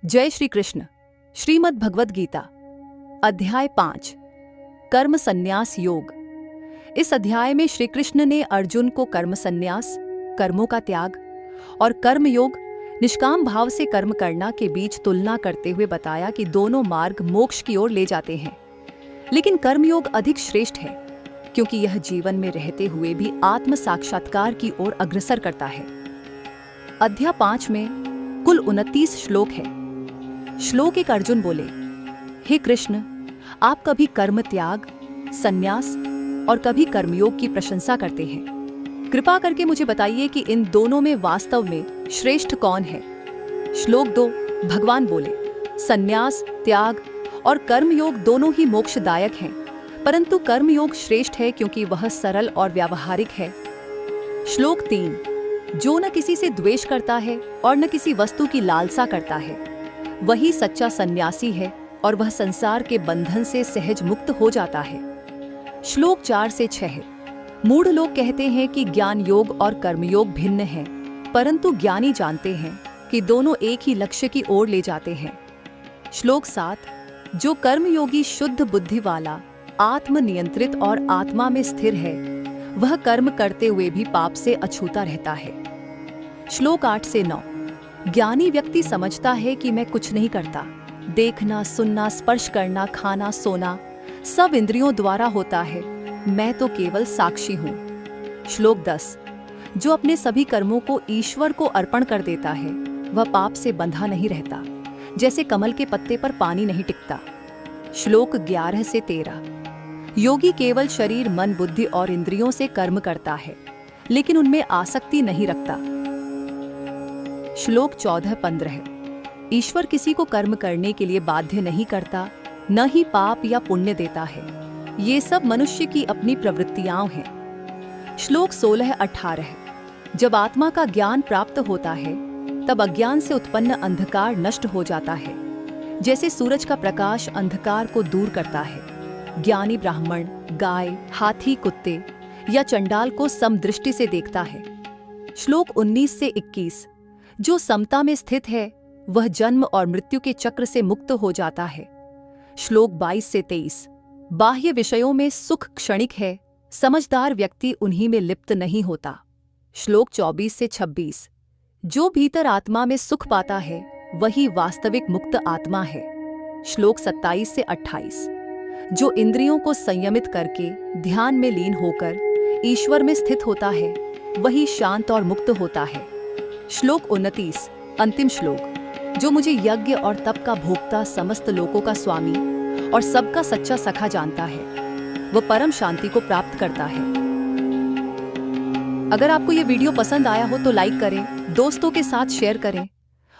जय श्री कृष्ण। श्रीमद् भगवद गीता अध्याय 5 कर्म संन्यास योग। इस अध्याय में श्री कृष्ण ने अर्जुन को कर्म संन्यास, कर्मों का त्याग और कर्म योग, निष्काम भाव से कर्म करना के बीच तुलना करते हुए बताया कि दोनों मार्ग मोक्ष की ओर ले जाते हैं, लेकिन कर्मयोग अधिक श्रेष्ठ है क्योंकि यह जीवन में रहते हुए भी आत्म साक्षात्कार की ओर अग्रसर करता है। अध्याय 5 में कुल 29 श्लोक है। श्लोक 1 अर्जुन बोले, हे कृष्ण, आप कभी कर्म त्याग, संन्यास और कभी कर्मयोग की प्रशंसा करते हैं। कृपा करके मुझे बताइए कि इन दोनों में वास्तव में श्रेष्ठ कौन है। श्लोक 2 भगवान बोले, संन्यास, त्याग और कर्मयोग दोनों ही मोक्षदायक हैं, परंतु कर्मयोग श्रेष्ठ है क्योंकि वह सरल और व्यावहारिक है। श्लोक 3 जो न किसी से द्वेष करता है और न किसी वस्तु की लालसा करता है, वही सच्चा सन्यासी है और वह संसार के बंधन से सहज मुक्त हो जाता है। श्लोक 4 से 6 है। मूढ़ लोग कहते हैं कि ज्ञान योग और कर्मयोग भिन्न हैं, परंतु ज्ञानी जानते हैं कि दोनों एक ही लक्ष्य की ओर ले जाते हैं। श्लोक 7 जो कर्मयोगी शुद्ध बुद्धि वाला, आत्मनियंत्रित और आत्मा में स्थिर है, वह कर्म करते हुए भी पाप से अछूता रहता है। श्लोक 8 से 9 ज्ञानी व्यक्ति समझता है कि मैं कुछ नहीं करता, देखना, सुनना, स्पर्श करना, खाना, सोना सब इंद्रियों द्वारा होता है, मैं तो केवल साक्षी हूँ। श्लोक 10 जो अपने सभी कर्मों को ईश्वर को अर्पण कर देता है, वह पाप से बंधा नहीं रहता, जैसे कमल के पत्ते पर पानी नहीं टिकता। श्लोक 11 से 13 योगी केवल शरीर, मन, बुद्धि और इंद्रियों से कर्म करता है, लेकिन उनमें आसक्ति नहीं रखता। श्लोक 14-15 है। ईश्वर किसी को कर्म करने के लिए बाध्य नहीं करता, न ही पाप या पुण्य देता है, ये सब मनुष्य की अपनी प्रवृत्तियां हैं। श्लोक 16-18 है। जब आत्मा का ज्ञान प्राप्त होता है, तब अज्ञान से उत्पन्न अंधकार नष्ट हो जाता है, जैसे सूरज का प्रकाश अंधकार को दूर करता है। ज्ञानी ब्राह्मण गाय, हाथी, कुत्ते या चंडाल को समदृष्टि से देखता है। श्लोक 19 से 21 जो समता में स्थित है, वह जन्म और मृत्यु के चक्र से मुक्त हो जाता है। श्लोक 22 से 23 बाह्य विषयों में सुख क्षणिक है, समझदार व्यक्ति उन्हीं में लिप्त नहीं होता। श्लोक 24 से 26 जो भीतर आत्मा में सुख पाता है, वही वास्तविक मुक्त आत्मा है। श्लोक 27 से 28 जो इंद्रियों को संयमित करके ध्यान में लीन होकर ईश्वर में स्थित होता है, वही शांत और मुक्त होता है। श्लोक 29 अंतिम श्लोक जो मुझे यज्ञ और तप का भोक्ता, समस्त लोकों का स्वामी और सबका सच्चा सखा जानता है, वह परम शांति को प्राप्त करता है। अगर आपको यह वीडियो पसंद आया हो तो लाइक करें, दोस्तों के साथ शेयर करें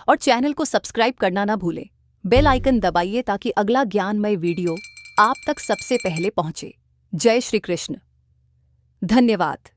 और चैनल को सब्सक्राइब करना ना भूलें। बेल आइकन दबाइए ताकि अगला ज्ञानमय वीडियो आप तक सबसे पहले पहुंचे। जय श्री कृष्ण। धन्यवाद।